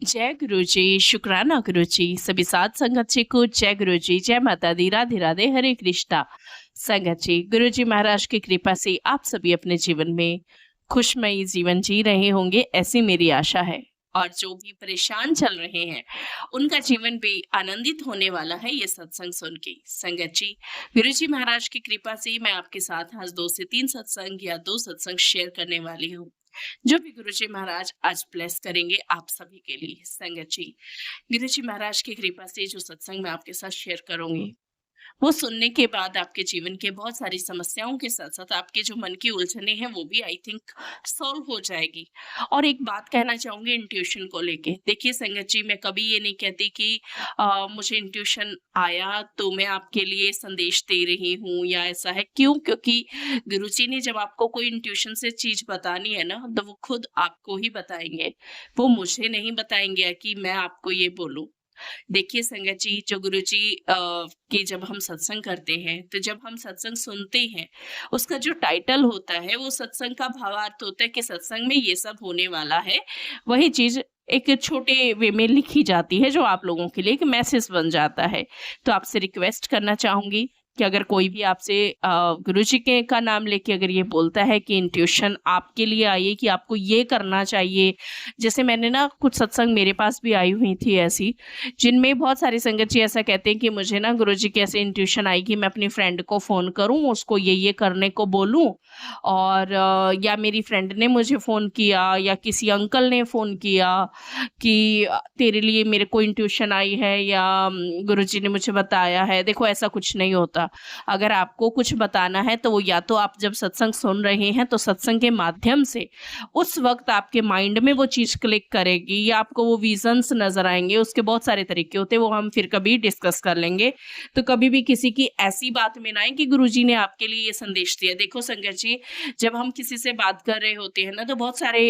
जय गुरु जी, शुक्राना गुरु जी। सभी साथ संगत जी को जय गुरु जी, जय माता दी, राधे राधे, हरे कृष्णा। संगत जी, गुरु जी महाराज की कृपा से आप सभी अपने जीवन में खुशमयी जीवन जी रहे होंगे, ऐसी मेरी आशा है। और जो भी परेशान चल रहे हैं उनका जीवन भी आनंदित होने वाला है ये सत्संग सुन के। संगत जी, गुरु जी महाराज की कृपा से मैं आपके साथ आज 2 से 3 सत्संग या 2 सत्संग शेयर करने वाली हूँ, जो भी गुरुजी महाराज आज ब्लेस करेंगे आप सभी के लिए। संगत जी, गुरुजी महाराज की कृपा से जो सत्संग मैं आपके साथ शेयर करूंगी, वो सुनने के बाद आपके जीवन के बहुत सारी समस्याओं के साथ-साथ आपके जो मन की उलझने हैं वो भी आई थिंक सॉल्व हो जाएगी। और एक बात कहना चाहूँगी इंट्यूशन को लेके। देखिए संगत जी, मैं कभी ये नहीं कहती कि मुझे इंट्यूशन आया तो मैं आपके लिए संदेश दे रही हूँ या ऐसा है। क्यों? क्योंकि गुरुजी ने जब आपको कोई इंट्यूशन से चीज़ बतानी है ना, तो वो खुद आपको ही बताएँगे। वो मुझे नहीं बताएँगे कि मैं आपको ये बोलूँ। देखिए संगत जी, जो गुरुजी की जब हम सत्संग करते हैं, तो जब हम सत्संग सुनते हैं, उसका जो टाइटल होता है, वो सत्संग का भावार्थ होता है कि सत्संग में ये सब होने वाला है। वही चीज़ एक छोटे वे में लिखी जाती है, जो आप लोगों के लिए एक मैसेज बन जाता है। तो आपसे रिक्वेस्ट करना चाहूँगी कि अगर कोई भी आपसे गुरुजी के का नाम लेके अगर ये बोलता है कि इंट्यूशन आपके लिए आई है कि आपको ये करना चाहिए। जैसे मैंने ना कुछ सत्संग मेरे पास भी आई हुई थी ऐसी, जिनमें बहुत सारी संगत जी ऐसा कहते हैं कि मुझे ना गुरुजी की ऐसे इंट्यूशन आई कि मैं अपनी फ्रेंड को फ़ोन करूँ, उसको ये करने को बोलूँ। और या मेरी फ्रेंड ने मुझे फ़ोन किया या किसी अंकल ने फ़ोन किया कि तेरे लिए मेरे को इंट्यूशन आई है या गुरुजी ने मुझे बताया है। देखो ऐसा कुछ नहीं होता। अगर आपको कुछ बताना है तो वो या तो आप जब सत्संग सुन रहे हैं तो सत्संग के माध्यम से उस वक़्त आपके माइंड में वो चीज़ क्लिक करेगी या आपको वो विज़न्स नज़र आएँगे। उसके बहुत सारे तरीके होते हैं, वो हम फिर कभी डिस्कस कर लेंगे। तो कभी भी किसी की ऐसी बात में ना आए कि गुरुजी ने आपके लिए ये संदेश दिया। देखो संगत जी, जब हम किसी से बात कर रहे होते हैं ना, तो बहुत सारे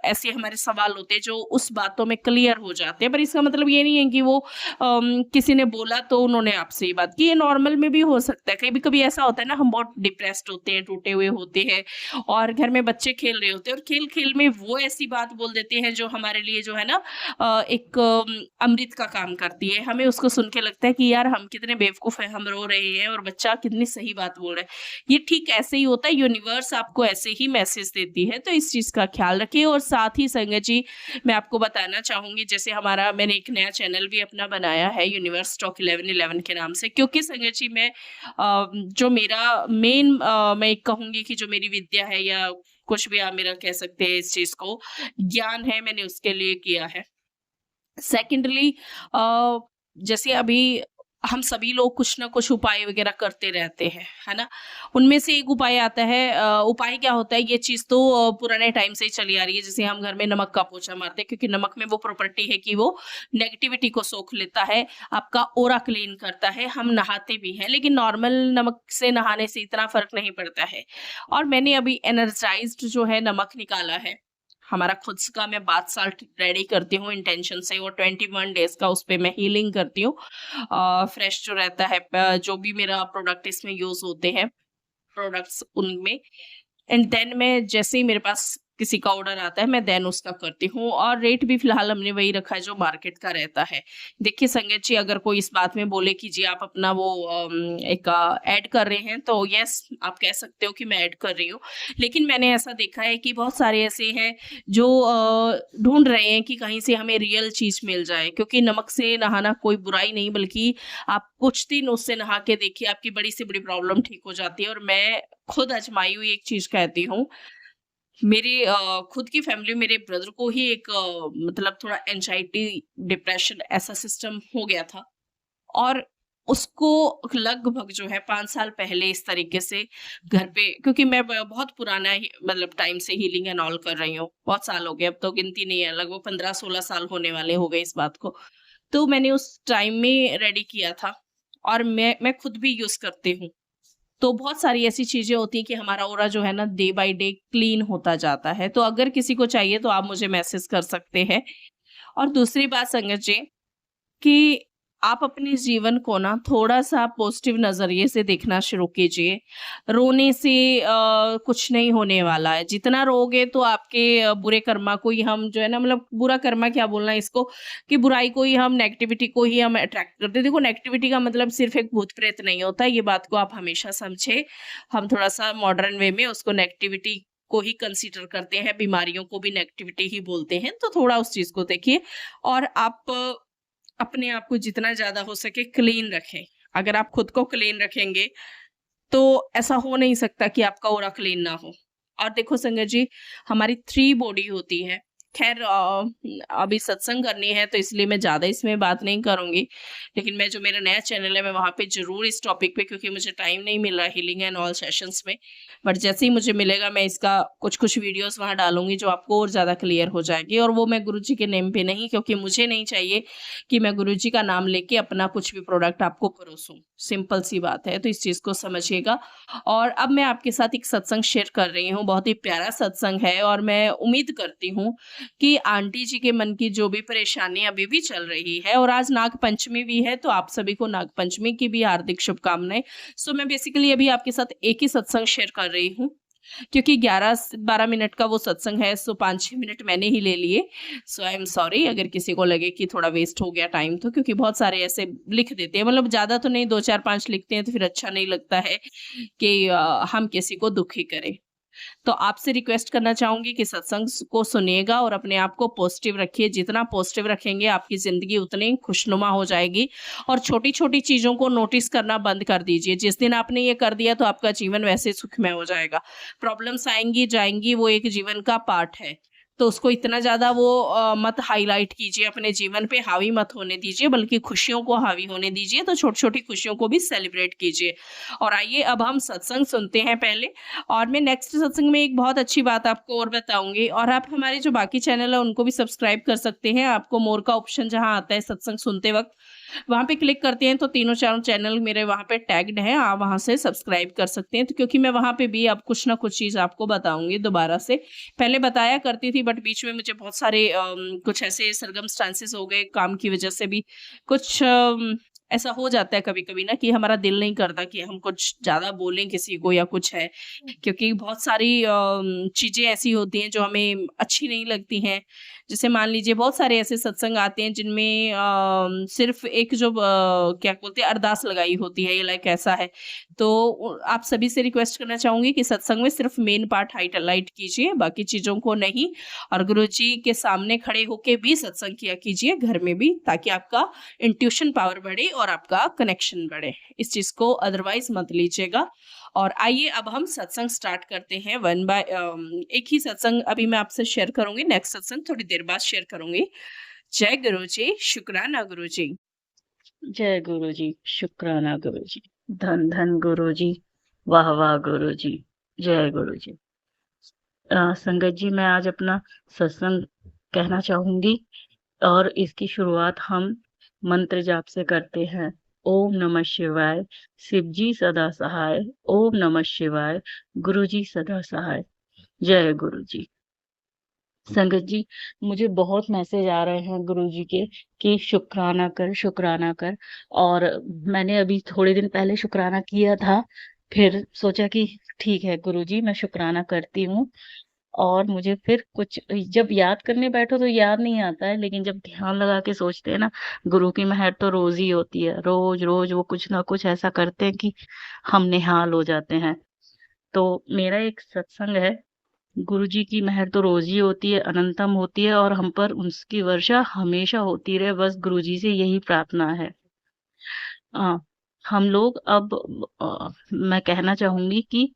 ऐसे हमारे सवाल होते हैं जो उस बातों में क्लियर हो जाते हैं। पर इसका मतलब ये नहीं है कि वो किसी ने बोला तो उन्होंने आपसे ये बात की। ये नॉर्मल में भी हो सकता है। कभी-कभी ऐसा होता है ना, हम बहुत डिप्रेस्ड होते हैं, टूटे हुए होते हैं और घर में बच्चे खेल रहे होते हैं और खेल-खेल में वो ऐसी बात बोल देते हैं जो हमारे लिए जो है ना एक अमृत का काम करती है। हमें उसको सुन के लगता है कि यार हम कितने बेवकूफ़ हैं, हम रो रहे हैं और बच्चा कितनी सही बात बोल रहा है। ये ठीक ऐसे ही होता है, यूनिवर्स आपको ऐसे ही मैसेज देती है, तो इस चीज़ का ख्याल रखिए। और साथ ही संगत जी, मैं आपको बताना चाहूँगी, जैसे मैंने एक नया चैनल भी अपना बनाया है यूनिवर्स टॉक 1111 के नाम से, क्योंकि संगत जी मैं जो मेरा मेन मैं कहूँगी कि जो मेरी विद्या है या कुछ भी आप मेरा कह सकते हैं इस चीज़ को, ज्ञान है, मैंने उसके लिए किया है। सेकेंडली जैसे अभी हम सभी लोग कुछ ना कुछ उपाय वगैरह करते रहते हैं, है ना? उनमें से एक उपाय आता है, उपाय क्या होता है, ये चीज़ तो पुराने टाइम से ही चली आ रही है। जैसे हम घर में नमक का पोछा मारते हैं, क्योंकि नमक में वो प्रॉपर्टी है कि वो नेगेटिविटी को सोख लेता है, आपका ऑरा क्लीन करता है। हम नहाते भी हैं, लेकिन नॉर्मल नमक से नहाने से इतना फ़र्क नहीं पड़ता है। और मैंने अभी एनर्जाइज़्ड जो है नमक निकाला है। हमारा खुद का मैं बाथ साल्ट रेडी करती हूँ इंटेंशन से, और 21 डेज़ का उसपे मैं हीलिंग करती हूँ। फ्रेश जो रहता है जो भी मेरा प्रोडक्ट इसमें यूज़ होते हैं, प्रोडक्ट्स उनमें, एंड देन मैं जैसे ही मेरे पास किसी का ऑर्डर आता है, मैं देन उसका करती हूँ। और रेट भी फिलहाल हमने वही रखा है जो मार्केट का रहता है। देखिए संगत जी, अगर कोई इस बात में बोले कि जी आप अपना वो एक ऐड कर रहे हैं, तो यस आप कह सकते हो कि मैं ऐड कर रही हूँ। लेकिन मैंने ऐसा देखा है कि बहुत सारे ऐसे हैं जो ढूँढ रहे हैं कि कहीं से हमें रियल चीज़ मिल जाए, क्योंकि नमक से नहाना कोई बुराई नहीं, बल्कि आप कुछ दिन उससे नहा के देखिए, आपकी बड़ी से बड़ी प्रॉब्लम ठीक हो जाती है। और मैं खुद आजमाई हुई एक चीज़ कहती हूँ। मेरे खुद की फैमिली में मेरे ब्रदर को ही एक मतलब थोड़ा एंग्जायटी, डिप्रेशन ऐसा सिस्टम हो गया था, और उसको लगभग जो है 5 साल पहले इस तरीके से घर पे, क्योंकि मैं बहुत पुराना ही मतलब टाइम से हीलिंग एंड ऑल कर रही हूँ, बहुत साल हो गए, अब तो गिनती नहीं है, लगभग 15-16 साल होने वाले हो गए इस बात को। तो मैंने उस टाइम में रेडी किया था, और मैं खुद भी यूज़ करती हूँ। तो बहुत सारी ऐसी चीज़ें होती हैं कि हमारा ऑरा जो है ना डे बाय डे क्लीन होता जाता है। तो अगर किसी को चाहिए तो आप मुझे मैसेज कर सकते हैं। और दूसरी बात संगत जी, कि आप अपने जीवन को ना थोड़ा-सा पॉजिटिव नज़रिए से देखना शुरू कीजिए। रोने से कुछ नहीं होने वाला है। जितना रोओगे तो आपके बुरे कर्मा को ही हम जो है ना, मतलब बुरा कर्मा क्या बोलना है इसको, कि बुराई को ही हम, नेगेटिविटी को ही हम अट्रैक्ट करते हैं। देखो, नेगेटिविटी का मतलब सिर्फ़ एक भूत-प्रेत नहीं होता, ये बात को आप हमेशा समझें। हम थोड़ा-सा मॉडर्न वे में उसको नेगेटिविटी को ही कंसीडर करते हैं, बीमारियों को भी नेगेटिविटी ही बोलते हैं, तो थोड़ा उस चीज़ को देखिए। और आप अपने आप को जितना ज़्यादा हो सके क्लीन रखें। अगर आप खुद को क्लीन रखेंगे, तो ऐसा हो नहीं सकता कि आपका ऑरा क्लीन ना हो। और देखो संगत जी, हमारी 3 बॉडी होती है। ख़ैर अभी सत्संग करनी है तो इसलिए मैं ज़्यादा इसमें बात नहीं करूँगी। लेकिन मैं जो मेरा नया चैनल है, मैं वहाँ पे ज़रूर इस टॉपिक पे, क्योंकि मुझे टाइम नहीं मिल रहा हीलिंग एंड ऑल सेशंस में। बट जैसे ही मुझे मिलेगा मैं इसका कुछ-कुछ वीडियोज़ वहाँ डालूँगी जो आपको और ज़्यादा क्लियर हो जाएगी। और वो मैं गुरुजी के नेम पे नहीं, क्योंकि मुझे नहीं चाहिए कि मैं गुरुजी का नाम लेके अपना कुछ भी प्रोडक्ट आपको परोसूँ। सिंपल सी बात है, तो इस चीज़ को समझिएगा। और अब मैं आपके साथ एक सत्संग शेयर कर रही हूँ, बहुत ही प्यारा सत्संग है और मैं उम्मीद करती हूँ कि आंटी जी के मन की जो भी परेशानी अभी भी चल रही है, और आज नाग पंचमी भी है, तो आप सभी को नाग पंचमी की भी हार्दिक शुभकामनाएँ। सो मैं बेसिकली अभी आपके साथ एक ही सत्संग शेयर कर रही हूँ, क्योंकि 11-12 मिनट का वो सत्संग है, सो 5-6 मिनट मैंने ही ले लिए। सो आई एम सॉरी अगर किसी को लगे कि थोड़ा वेस्ट हो गया टाइम, तो क्योंकि बहुत सारे ऐसे लिख देते हैं, मतलब ज़्यादा तो नहीं, 2, 4, 5 लिखते हैं तो फिर अच्छा नहीं लगता है कि हम किसी को दुखी करें। तो आपसे रिक्वेस्ट करना चाहूँगी कि सत्संग को सुनिएगा और अपने आप को पॉजिटिव रखिए। जितना पॉजिटिव रखेंगे, आपकी ज़िंदगी उतनी खुशनुमा हो जाएगी। और छोटी-छोटी चीज़ों को नोटिस करना बंद कर दीजिए। जिस दिन आपने ये कर दिया, तो आपका जीवन वैसे सुखमय हो जाएगा। प्रॉब्लम्स आएँगी, जाएँगी, वो एक जीवन का पार्ट है। तो उसको इतना ज़्यादा वो मत हाइलाइट कीजिए, अपने जीवन पे हावी मत होने दीजिए, बल्कि खुशियों को हावी होने दीजिए। तो छोटी-छोटी खुशियों को भी सेलिब्रेट कीजिए। और आइए अब हम सत्संग सुनते हैं पहले। और मैं नेक्स्ट सत्संग में एक बहुत अच्छी बात आपको और बताऊँगी। और आप हमारे जो बाकी चैनल है उनको भी सब्सक्राइब कर सकते हैं। आपको मोर का ऑप्शन जहाँ आता है सत्संग सुनते वक़्त, वहाँ पे क्लिक करते हैं तो तीनों चारों चैनल मेरे वहाँ पे टैग्ड हैं, आप वहाँ से सब्सक्राइब कर सकते हैं। तो क्योंकि मैं वहाँ पे भी अब कुछ ना कुछ चीज़ आपको बताऊँगी दोबारा से। पहले बताया करती थी, बट बीच में मुझे बहुत सारे कुछ ऐसे सर्कमस्टेंसेस हो गए काम की वज़ह से भी, कुछ ऐसा हो जाता है कभी-कभी ना कि हमारा दिल नहीं करता कि हम कुछ ज़्यादा बोलें किसी को या कुछ है। क्योंकि बहुत सारी चीज़ें ऐसी होती हैं जो हमें अच्छी नहीं लगती हैं। जैसे मान लीजिए बहुत सारे ऐसे सत्संग आते हैं जिनमें सिर्फ़ एक जो क्या बोलते हैं, अरदास लगाई होती है, ये लाइक ऐसा है। तो आप सभी से रिक्वेस्ट करना चाहूँगी कि सत्संग में सिर्फ़ मेन पार्ट हाइलाइट कीजिए, बाकी चीज़ों को नहीं। और गुरुजी के सामने खड़े होके भी सत्संग किया कीजिए घर में भी, ताकि आपका इंट्यूशन पावर बढ़े और आपका कनेक्शन बढ़े। इस चीज़ को अदरवाइज़ मत लीजिएगा। और आइए अब हम सत्संग स्टार्ट करते हैं एक ही सत्संग अभी मैं आपसे शेयर करूँगी, नेक्स्ट सत्संग थोड़ी देर बाद शेयर करूँगी। जय गुरुजी, शुक्राना गुरुजी। जय गुरु जी, शुक्राना गुरु जी, धन धन गुरु जी, वाह वाह गुरु जी, जय गुरु जी। संगत जी, मैं आज अपना सत्संग कहना चाहूंगी और इसकी शुरुआत हम मंत्र जाप से करते हैं। ओम नमः शिवाय, शिव जी सदा सहाय। ओम नमः शिवाय, गुरु जी सदा सहाय। जय गुरु जी। संगत जी, मुझे बहुत मैसेज आ रहे हैं गुरु जी के कि शुक्राना कर, शुक्राना कर। और मैंने अभी थोड़े दिन पहले शुक्राना किया था, फिर सोचा कि ठीक है गुरु जी, मैं शुक्राना करती हूँ। और मुझे फिर कुछ जब याद करने बैठो तो याद नहीं आता है, लेकिन जब ध्यान लगा के सोचते हैं ना, गुरु की मेहर तो रोज ही होती है। रोज रोज वो कुछ ना कुछ ऐसा करते हैं कि हम निहाल हो जाते हैं। तो मेरा एक सत्संग है, गुरु जी की मेहर तो रोज ही होती है, अनंतम होती है, और हम पर उसकी वर्षा हमेशा होती रहे, बस गुरु जी से यही प्रार्थना है। आ, हम लोग अब मैं कहना चाहूंगी कि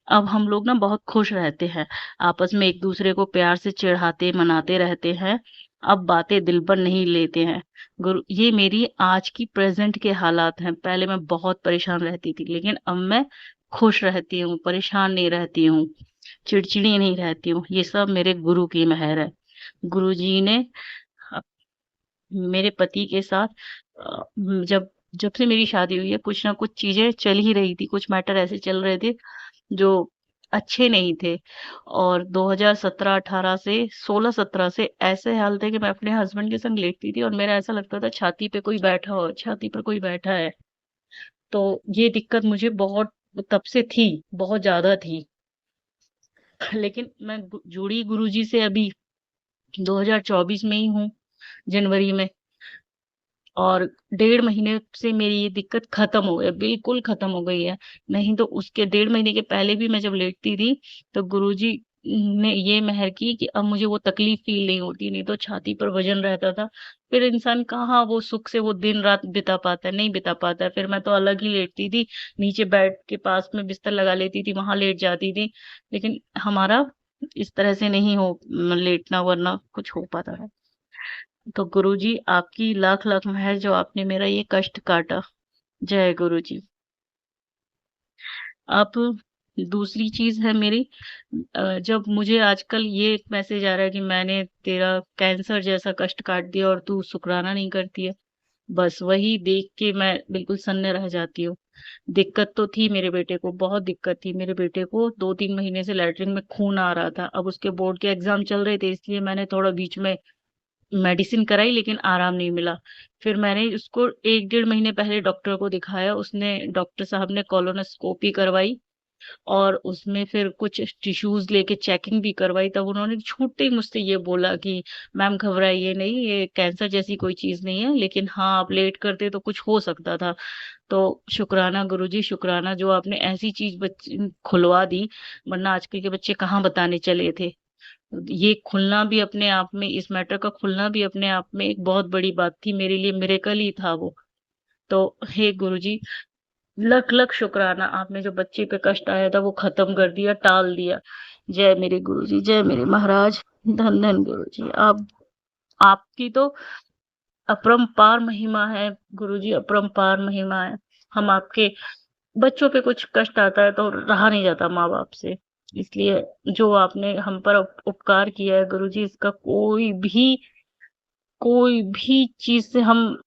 अब हम लोग ना बहुत खुश रहते हैं, आपस में एक दूसरे को प्यार से चिढ़ाते मनाते रहते हैं। अब बातें दिल पर नहीं लेते हैं। गुरु, ये मेरी आज की प्रेजेंट के हालात हैं। पहले मैं बहुत परेशान रहती थी, लेकिन अब मैं खुश रहती हूँ, परेशान नहीं रहती हूँ, चिड़चिड़ी नहीं रहती हूँ। ये सब मेरे गुरु की मेहर है। गुरु जी ने अ, मेरे पति के साथ जब जब से मेरी शादी हुई है, कुछ ना कुछ चीजें चल ही रही थी, कुछ मैटर ऐसे चल रहे थे जो अच्छे नहीं थे। और 2017-18 से 16-17 से ऐसे हाल थे कि मैं अपने हस्बैंड के संग लेटती थी और मेरा ऐसा लगता था छाती पे कोई बैठा हो, छाती पर कोई बैठा है। तो ये दिक्कत मुझे बहुत तब से थी, बहुत ज्यादा थी। लेकिन मैं जुड़ी गुरुजी से अभी 2024 में ही हूँ, जनवरी में। और 1.5 महीने से मेरी ये दिक्कत खत्म हो गई है, बिल्कुल खत्म हो गई है। नहीं तो उसके 1.5 महीने के पहले भी मैं जब लेटती थी तो गुरुजी ने ये मेहर की कि अब मुझे वो तकलीफ फील नहीं होती, नहीं तो छाती पर वजन रहता था। फिर इंसान कहाँ वो सुख से वो दिन रात बिता पाता है, नहीं बिता पाता है। फिर मैं तो अलग ही लेटती थी, नीचे बेड के पास में बिस्तर लगा लेती थी, वहां लेट जाती थी। लेकिन हमारा इस तरह से नहीं हो लेटना, वरना कुछ हो पाता है। तो गुरुजी आपकी लाख लाख मेहर जो आपने मेरा ये कष्ट काटा। जय गुरुजी। अब दूसरी चीज है मेरी, जब मुझे आजकल ये मैसेज आ रहा है कि मैंने तेरा कैंसर जैसा कष्ट काट दिया और तू शुक्राना नहीं करती है, बस वही देख के मैं बिल्कुल सन्न रह जाती हूँ। दिक्कत तो थी मेरे बेटे को, बहुत दिक्कत थी मेरे बेटे को। 2-3 महीने से लैट्रिन में खून आ रहा था। अब उसके बोर्ड के एग्जाम चल रहे थे, इसलिए मैंने थोड़ा बीच में मेडिसिन कराई, लेकिन आराम नहीं मिला। फिर मैंने उसको 1-1.5 महीने पहले डॉक्टर को दिखाया। उसने, डॉक्टर साहब ने कॉलोनोस्कोपी करवाई और उसमें फिर कुछ टिश्यूज लेके चेकिंग भी करवाई। तब उन्होंने छूटते ही मुझसे ये बोला कि मैम घबराइए नहीं, ये कैंसर जैसी कोई चीज नहीं है, लेकिन हाँ आप लेट करते तो कुछ हो सकता था। तो शुक्राना गुरुजी, शुक्राना जो आपने ऐसी चीज बच्चे खुलवा दी, वरना आजकल के बच्चे कहाँ बताने चले थे। ये खुलना भी अपने आप में, इस मैटर का खुलना भी अपने आप में एक बहुत बड़ी बात थी मेरे लिए, मिरेकल ही था वो। तो हे गुरुजी, लख लख शुक्राना, आपने जो बच्चे पे कष्ट आया था वो खत्म कर दिया, टाल दिया। जय मेरे गुरुजी, जय मेरे महाराज। धन धन गुरुजी, आप, आपकी तो अपरंपार महिमा है गुरुजी, अपरंपार महिमा है। हम आपके बच्चों पे कुछ कष्ट आता है तो रहा नहीं जाता माँ बाप से। इसलिए जो आपने हम पर उपकार किया है गुरुजी, इसका कोई भी चीज से हम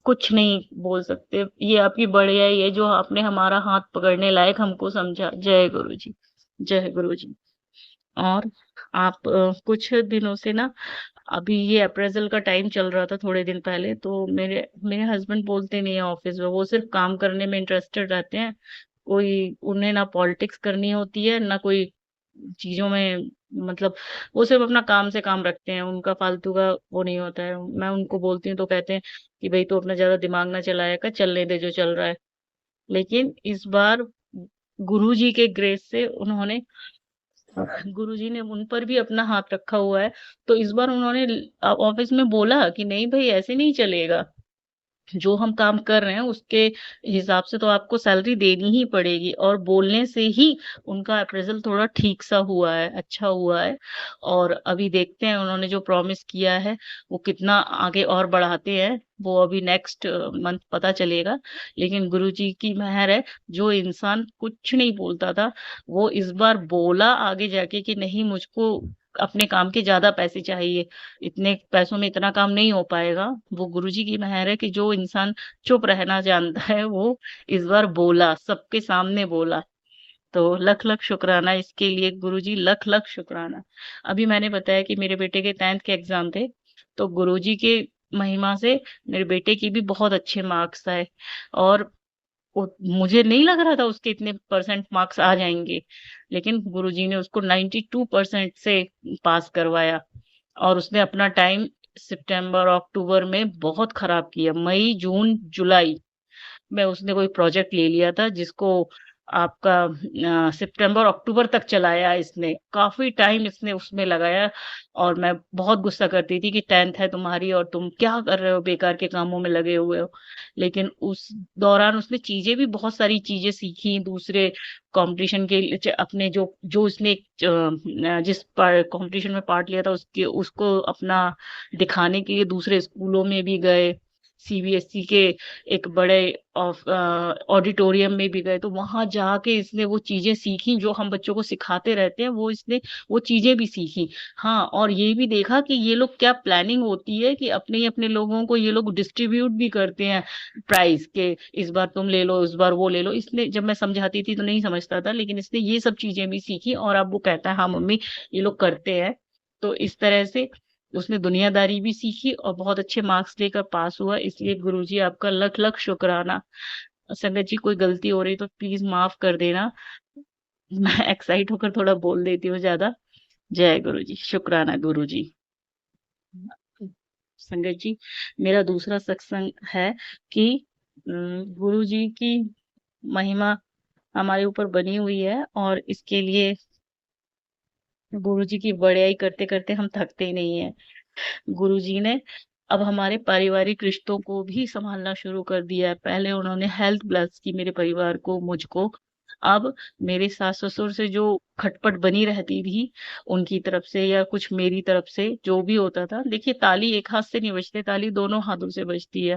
कुछ नहीं बोल सकते। ये आपकी बढ़ियाई है जो आपने हमारा हाथ पकड़ने लायक हमको समझा। जय गुरु जी, जय गुरु जी। और आप कुछ दिनों से ना, अभी ये अप्रेजल का टाइम चल रहा था थोड़े दिन पहले, तो मेरे मेरे हस्बैंड बोलते नहीं है ऑफिस में, वो सिर्फ काम करने में इंटरेस्टेड रहते हैं। कोई उन्हें ना पॉलिटिक्स करनी होती है ना कोई चीजों में, मतलब वो सिर्फ अपना काम से काम रखते हैं, उनका फालतू का वो नहीं होता है। मैं उनको बोलती हूँ तो कहते हैं कि भाई तू अपना ज्यादा दिमाग ना चलाया कर, चलने दे जो चल रहा है। लेकिन इस बार गुरु जी के ग्रेस से उन्होंने, गुरुजी ने उन पर भी अपना हाथ रखा हुआ है। तो इस बार उन्होंने ऑफिस में बोला कि नहीं भाई ऐसे नहीं चलेगा, जो हम काम कर रहे हैं उसके हिसाब से तो आपको सैलरी देनी ही पड़ेगी। और बोलने से ही उनका अप्रेजल थोड़ा ठीक सा हुआ है, अच्छा हुआ है। और अभी देखते हैं उन्होंने जो प्रॉमिस किया है वो कितना आगे और बढ़ाते हैं, वो अभी नेक्स्ट मंथ पता चलेगा। लेकिन गुरुजी की मेहर है, जो इंसान कुछ नहीं बोलता था वो इस बार बोला आगे जाके कि नहीं मुझको अपने काम के ज्यादा पैसे चाहिए, इतने पैसों में इतना काम नहीं हो पाएगा। वो गुरुजी की मेहर है कि जो इंसान चुप रहना जानता है वो इस बार बोला, सबके सामने बोला। तो लख लख शुक्राना इसके लिए गुरुजी, लख लख शुक्राना। अभी मैंने बताया कि मेरे बेटे के 10th के एग्जाम थे, तो गुरुजी के महिमा से मेरे बेटे की भी बहुत अच्छे मार्क्स आए। और मुझे नहीं लग रहा था उसके इतने परसेंट मार्क्स आ जाएंगे, लेकिन गुरुजी ने उसको 92% से पास करवाया। और उसने अपना टाइम सितंबर अक्टूबर में बहुत खराब किया, मई जून जुलाई में उसने कोई प्रोजेक्ट ले लिया था जिसको आपका सितंबर अक्टूबर तक चलाया इसने, काफी टाइम इसने उसमें लगाया। और मैं बहुत गुस्सा करती थी कि 10th है तुम्हारी और तुम क्या कर रहे हो, बेकार के कामों में लगे हुए हो। लेकिन उस दौरान उसने चीजें भी, बहुत सारी चीजें सीखी दूसरे कंपटीशन के अपने जो जो उसने जिस कंपटीशन में पार्ट लिया था उसके उसको अपना दिखाने के लिए दूसरे स्कूलों में भी गए। सीबीएसई के एक बड़े ऑडिटोरियम में भी गए, तो वहां जाके इसने वो चीजें सीखी जो हम बच्चों को सिखाते रहते हैं, वो इसने वो चीजें भी सीखी। हाँ, और ये भी देखा कि ये लोग क्या प्लानिंग होती है कि अपने अपने लोगों को ये लोग डिस्ट्रीब्यूट भी करते हैं प्राइज के, इस बार तुम ले लो, इस बार वो ले लो। इसने, जब मैं समझाती थी तो नहीं समझता था, लेकिन इसने ये सब चीजें भी सीखी और अब वो कहता है हाँ मम्मी ये लोग करते हैं। तो इस तरह से उसने दुनियादारी भी सीखी और बहुत अच्छे मार्क्स लेकर पास हुआ। इसलिए गुरुजी आपका लख लख शुक्राना। संगत जी, कोई गलती हो रही तो प्लीज माफ कर देना। मैं एक्साइट होकर थोड़ा बोल देती हूँ ज्यादा। जय गुरुजी, शुक्राना गुरुजी। संगत जी, मेरा दूसरा सत्संग है कि गुरुजी की महिमा हमारे ऊपर बनी हुई है, और इसके लिए गुरुजी की बड़ाई करते करते हम थकते ही नहीं है। गुरुजी ने अब हमारे पारिवारिक रिश्तों को भी संभालना शुरू कर दिया है। पहले उन्होंने हेल्थ ब्लेस की मेरे परिवार को, मुझको। अब मेरे सास ससुर से जो खटपट बनी रहती थी उनकी तरफ से या कुछ मेरी तरफ से जो भी होता था, देखिए ताली एक हाथ से नहीं बजती, ताली दोनों हाथों से बजती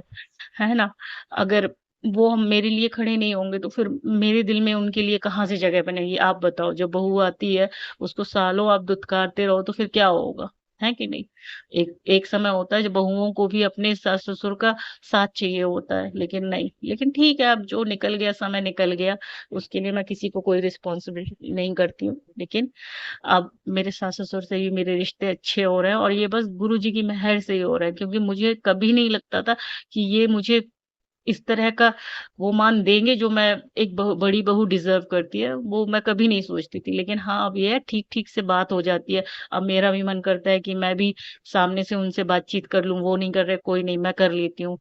है ना। अगर वो हम मेरे लिए खड़े नहीं होंगे तो फिर मेरे दिल में उनके लिए कहाँ से जगह बनेगी, आप बताओ। जब बहू आती है उसको सालों आप दुत्कारते रहो तो फिर क्या होगा, है कि नहीं। एक एक समय होता है जब बहुओं को भी अपने सास ससुर का साथ चाहिए होता है, लेकिन नहीं। लेकिन ठीक है, अब जो निकल गया समय निकल गया, उसके लिए मैं किसी को कोई रिस्पॉन्सिबिलिटी नहीं करती हूँ। लेकिन अब मेरे सास ससुर से भी मेरे रिश्ते अच्छे हो रहे हैं, और ये बस गुरु जी की मेहर से ही हो रहा है, क्योंकि मुझे कभी नहीं लगता था कि ये मुझे इस तरह का वो मान देंगे जो मैं एक बड़ी बहू डिजर्व करती है, वो मैं कभी नहीं सोचती थी। लेकिन हाँ, अब ये है ठीक ठीक से बात हो जाती है। अब मेरा भी मन करता है कि मैं भी सामने से उनसे बातचीत कर लूं, वो नहीं कर रहे कोई नहीं, मैं कर लेती हूँ।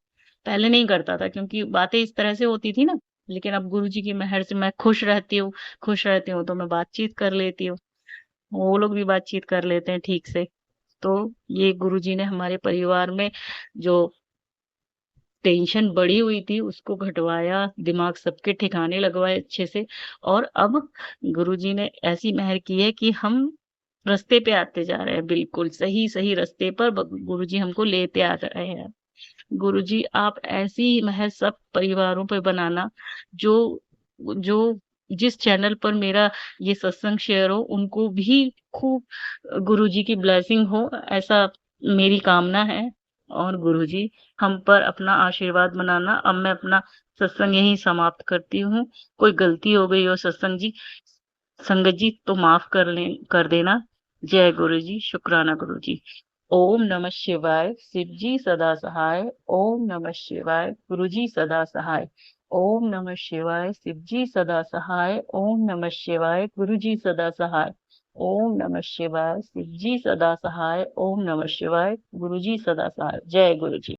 पहले नहीं करता था क्योंकि बातें इस तरह से होती थी ना। लेकिन अब गुरु जी की मेहर से मैं खुश रहती हूँ, खुश रहती हूँ तो मैं बातचीत कर लेती हूँ, वो लोग भी बातचीत कर लेते हैं ठीक से। तो ये गुरु जी ने हमारे परिवार में जो टेंशन बढ़ी हुई थी उसको घटवाया, दिमाग सबके ठिकाने लगवाए अच्छे से। और अब गुरुजी ने ऐसी मेहर की है कि हम रास्ते पे आते जा रहे हैं, बिल्कुल सही सही रास्ते पर गुरुजी हमको लेते आ रहे हैं। गुरुजी आप ऐसी मेहर सब परिवारों पे बनाना, जो जो जिस चैनल पर मेरा ये सत्संग शेयर हो उनको भी खूब गुरुजी की ब्लेसिंग हो, ऐसा मेरी कामना है। और गुरुजी हम पर अपना आशीर्वाद बनाना। अब मैं अपना सत्संग यहीं समाप्त करती हूँ। कोई गलती हो गई हो सत्संग जी, संगत जी, तो माफ कर देना। जय गुरु जी, शुक्राना गुरु जी। ओम नमः शिवाय, शिव जी सदा सहाय। ओम नमः शिवाय, गुरु जी सदा सहाय। ओम नमः शिवाय, शिव जी सदा सहाय। ओम नमः शिवाय, गुरु जी सदा सहाय। ओम नमः शिवाय, शिव जी सदा सहाय। ओम नमः शिवाय, गुरु जी सदा सहाय। जय गुरु जी।